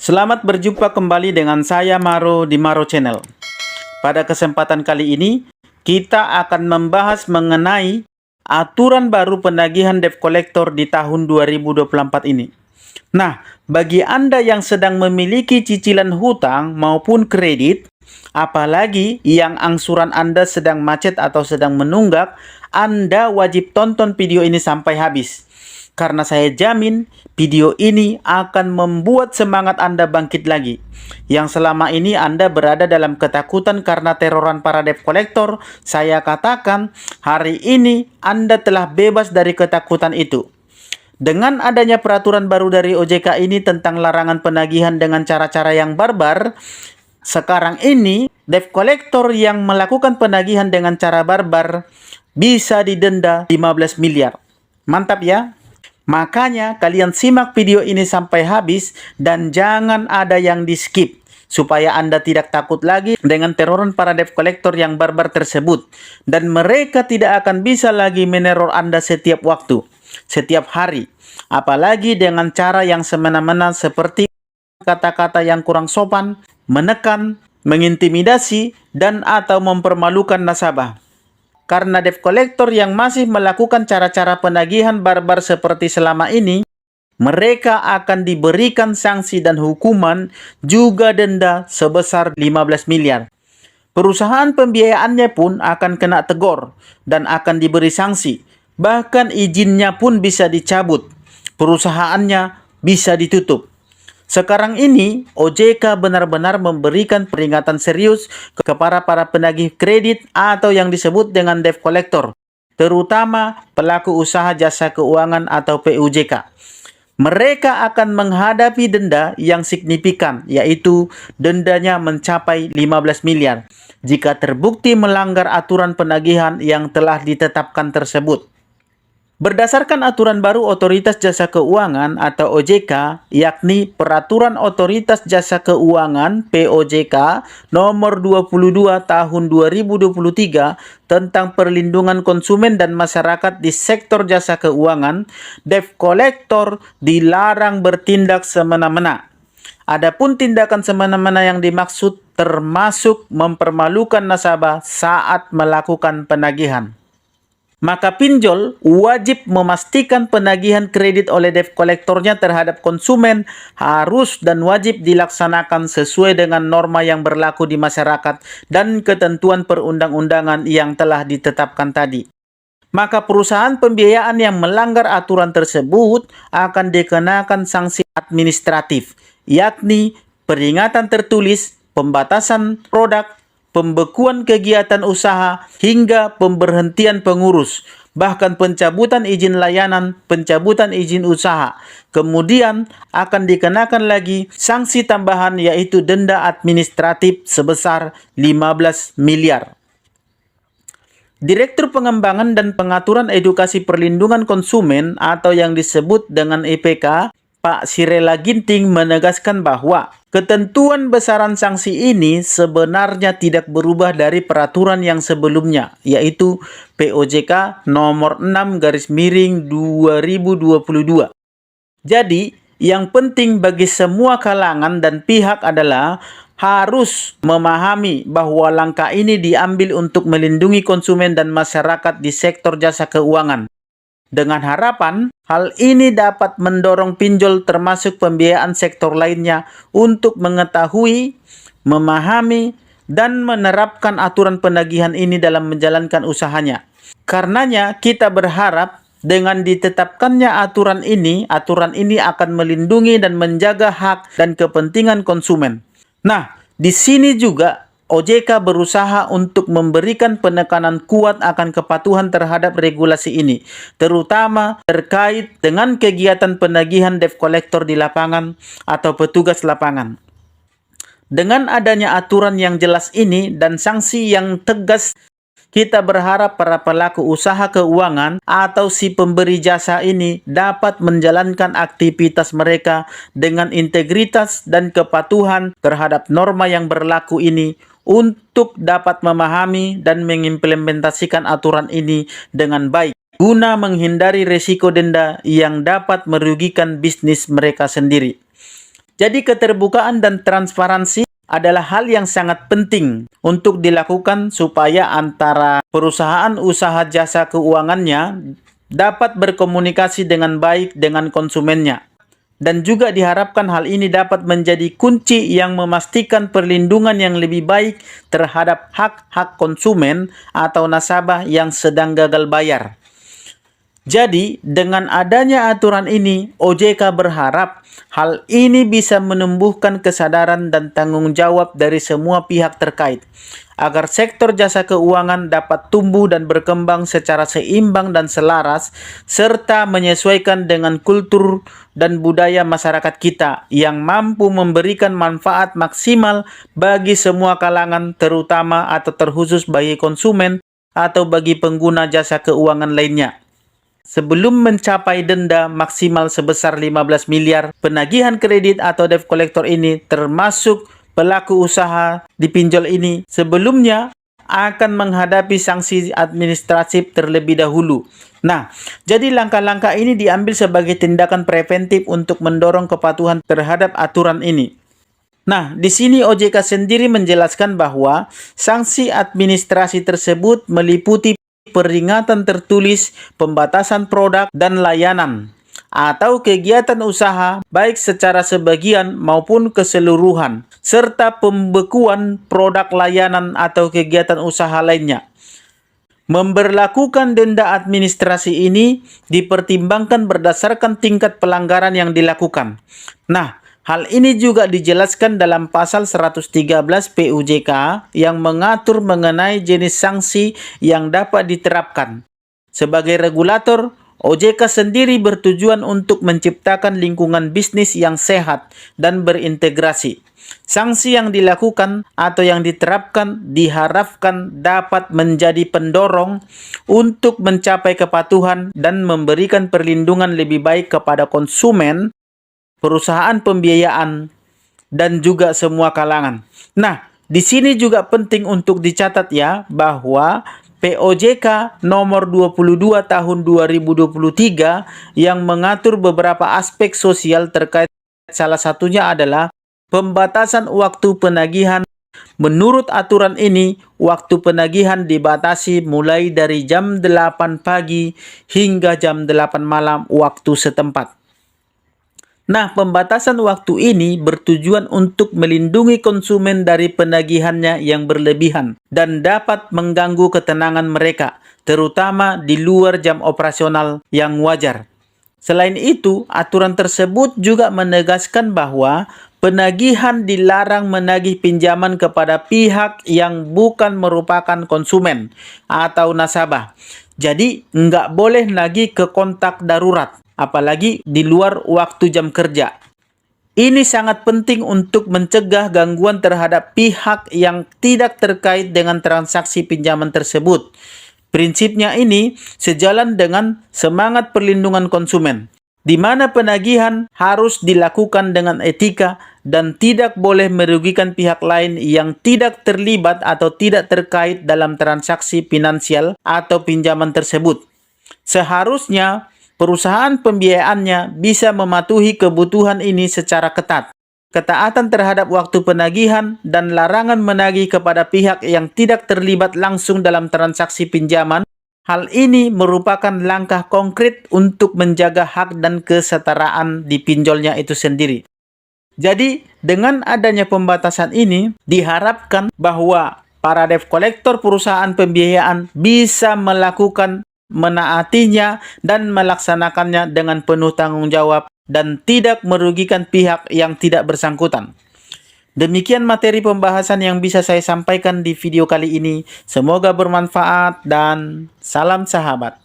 Selamat berjumpa kembali dengan saya Maro di Maro Channel. Pada kesempatan kali ini, kita akan membahas mengenai aturan baru penagihan debt collector di tahun 2024 ini. Nah, bagi Anda yang sedang memiliki cicilan hutang maupun kredit, apalagi yang angsuran Anda sedang macet atau sedang menunggak, Anda wajib tonton video ini sampai habis. Karena saya jamin video ini akan membuat semangat Anda bangkit lagi. Yang selama ini Anda berada dalam ketakutan karena teroran para debt collector, saya katakan hari ini Anda telah bebas dari ketakutan itu. Dengan adanya peraturan baru dari OJK ini tentang larangan penagihan dengan cara-cara yang barbar, sekarang ini debt collector yang melakukan penagihan dengan cara barbar bisa didenda 15 miliar. Mantap ya? Makanya kalian simak video ini sampai habis dan jangan ada yang di-skip supaya Anda tidak takut lagi dengan teroran para debt collector yang barbar tersebut dan mereka tidak akan bisa lagi meneror Anda setiap waktu, setiap hari, apalagi dengan cara yang semena-mena seperti kata-kata yang kurang sopan, menekan, mengintimidasi, dan atau mempermalukan nasabah. Karena debt collector yang masih melakukan cara-cara penagihan barbar seperti selama ini, mereka akan diberikan sanksi dan hukuman juga denda sebesar 15 miliar. Perusahaan pembiayaannya pun akan kena tegur dan akan diberi sanksi. Bahkan izinnya pun bisa dicabut. Perusahaannya bisa ditutup. Sekarang ini, OJK benar-benar memberikan peringatan serius kepada para penagih kredit atau yang disebut dengan debt collector, terutama pelaku usaha jasa keuangan atau PUJK. Mereka akan menghadapi denda yang signifikan, yaitu dendanya mencapai 15 miliar jika terbukti melanggar aturan penagihan yang telah ditetapkan tersebut. Berdasarkan aturan baru Otoritas Jasa Keuangan atau OJK, yakni Peraturan Otoritas Jasa Keuangan POJK nomor 22 tahun 2023 tentang perlindungan konsumen dan masyarakat di sektor jasa keuangan, debt collector dilarang bertindak semena-mena. Adapun tindakan semena-mena yang dimaksud termasuk mempermalukan nasabah saat melakukan penagihan. Maka pinjol wajib memastikan penagihan kredit oleh debt kolektornya terhadap konsumen harus dan wajib dilaksanakan sesuai dengan norma yang berlaku di masyarakat dan ketentuan perundang-undangan yang telah ditetapkan tadi. Maka perusahaan pembiayaan yang melanggar aturan tersebut akan dikenakan sanksi administratif, yakni peringatan tertulis, pembatasan produk, pembekuan kegiatan usaha, hingga pemberhentian pengurus, bahkan pencabutan izin layanan, pencabutan izin usaha. Kemudian akan dikenakan lagi sanksi tambahan yaitu denda administratif sebesar 15 miliar. Direktur Pengembangan dan Pengaturan Edukasi Perlindungan Konsumen atau yang disebut dengan EPK, Pak Sirela Ginting menegaskan bahwa ketentuan besaran sanksi ini sebenarnya tidak berubah dari peraturan yang sebelumnya, yaitu POJK nomor 6/2022. Jadi, yang penting bagi semua kalangan dan pihak adalah harus memahami bahwa langkah ini diambil untuk melindungi konsumen dan masyarakat di sektor jasa keuangan. Dengan harapan, hal ini dapat mendorong pinjol termasuk pembiayaan sektor lainnya untuk mengetahui, memahami, dan menerapkan aturan penagihan ini dalam menjalankan usahanya. Karenanya, kita berharap dengan ditetapkannya aturan ini akan melindungi dan menjaga hak dan kepentingan konsumen. Nah, di sini juga OJK berusaha untuk memberikan penekanan kuat akan kepatuhan terhadap regulasi ini, terutama terkait dengan kegiatan penagihan debt collector di lapangan atau petugas lapangan. Dengan adanya aturan yang jelas ini dan sanksi yang tegas, kita berharap para pelaku usaha keuangan atau si pemberi jasa ini dapat menjalankan aktivitas mereka dengan integritas dan kepatuhan terhadap norma yang berlaku ini untuk dapat memahami dan mengimplementasikan aturan ini dengan baik guna menghindari risiko denda yang dapat merugikan bisnis mereka sendiri. Jadi keterbukaan dan transparansi adalah hal yang sangat penting untuk dilakukan supaya antara perusahaan usaha jasa keuangannya dapat berkomunikasi dengan baik dengan konsumennya. Dan juga diharapkan hal ini dapat menjadi kunci yang memastikan perlindungan yang lebih baik terhadap hak-hak konsumen atau nasabah yang sedang gagal bayar. Jadi, dengan adanya aturan ini, OJK berharap hal ini bisa menumbuhkan kesadaran dan tanggung jawab dari semua pihak terkait, agar sektor jasa keuangan dapat tumbuh dan berkembang secara seimbang dan selaras, serta menyesuaikan dengan kultur dan budaya masyarakat kita yang mampu memberikan manfaat maksimal bagi semua kalangan, terutama atau terkhusus bagi konsumen atau bagi pengguna jasa keuangan lainnya. Sebelum mencapai denda maksimal sebesar 15 miliar, penagihan kredit atau debt collector ini termasuk pelaku usaha di pinjol ini sebelumnya akan menghadapi sanksi administratif terlebih dahulu. Nah, jadi langkah-langkah ini diambil sebagai tindakan preventif untuk mendorong kepatuhan terhadap aturan ini. Nah, di sini OJK sendiri menjelaskan bahwa sanksi administrasi tersebut meliputi peringatan tertulis, pembatasan produk dan layanan, atau kegiatan usaha baik secara sebagian maupun keseluruhan, serta pembekuan produk layanan atau kegiatan usaha lainnya. Memberlakukan denda administrasi ini dipertimbangkan berdasarkan tingkat pelanggaran yang dilakukan. Nah, hal ini juga dijelaskan dalam pasal 113 PUJK yang mengatur mengenai jenis sanksi yang dapat diterapkan. Sebagai regulator, OJK sendiri bertujuan untuk menciptakan lingkungan bisnis yang sehat dan berintegrasi. Sanksi yang dilakukan atau yang diterapkan diharapkan dapat menjadi pendorong untuk mencapai kepatuhan dan memberikan perlindungan lebih baik kepada konsumen, perusahaan pembiayaan, dan juga semua kalangan. Nah, di sini juga penting untuk dicatat ya bahwa POJK nomor 22 tahun 2023 yang mengatur beberapa aspek sosial terkait, salah satunya adalah pembatasan waktu penagihan. Menurut aturan ini, waktu penagihan dibatasi mulai dari jam 8 pagi hingga jam 8 malam waktu setempat. Nah, pembatasan waktu ini bertujuan untuk melindungi konsumen dari penagihannya yang berlebihan dan dapat mengganggu ketenangan mereka, terutama di luar jam operasional yang wajar. Selain itu, aturan tersebut juga menegaskan bahwa penagihan dilarang menagih pinjaman kepada pihak yang bukan merupakan konsumen atau nasabah. Jadi, nggak boleh nagih ke kontak darurat, apalagi di luar waktu jam kerja. Ini sangat penting untuk mencegah gangguan terhadap pihak yang tidak terkait dengan transaksi pinjaman tersebut. Prinsipnya ini sejalan dengan semangat perlindungan konsumen, di mana penagihan harus dilakukan dengan etika dan tidak boleh merugikan pihak lain yang tidak terlibat atau tidak terkait dalam transaksi finansial atau pinjaman tersebut. Seharusnya perusahaan pembiayaannya bisa mematuhi kebutuhan ini secara ketat. Ketaatan terhadap waktu penagihan dan larangan menagih kepada pihak yang tidak terlibat langsung dalam transaksi pinjaman. Hal ini merupakan langkah konkret untuk menjaga hak dan kesetaraan di pinjolnya itu sendiri. Jadi, dengan adanya pembatasan ini, diharapkan bahwa para debt collector perusahaan pembiayaan bisa menaatinya dan melaksanakannya dengan penuh tanggung jawab dan tidak merugikan pihak yang tidak bersangkutan. Demikian materi pembahasan yang bisa saya sampaikan di video kali ini. Semoga bermanfaat dan salam sahabat.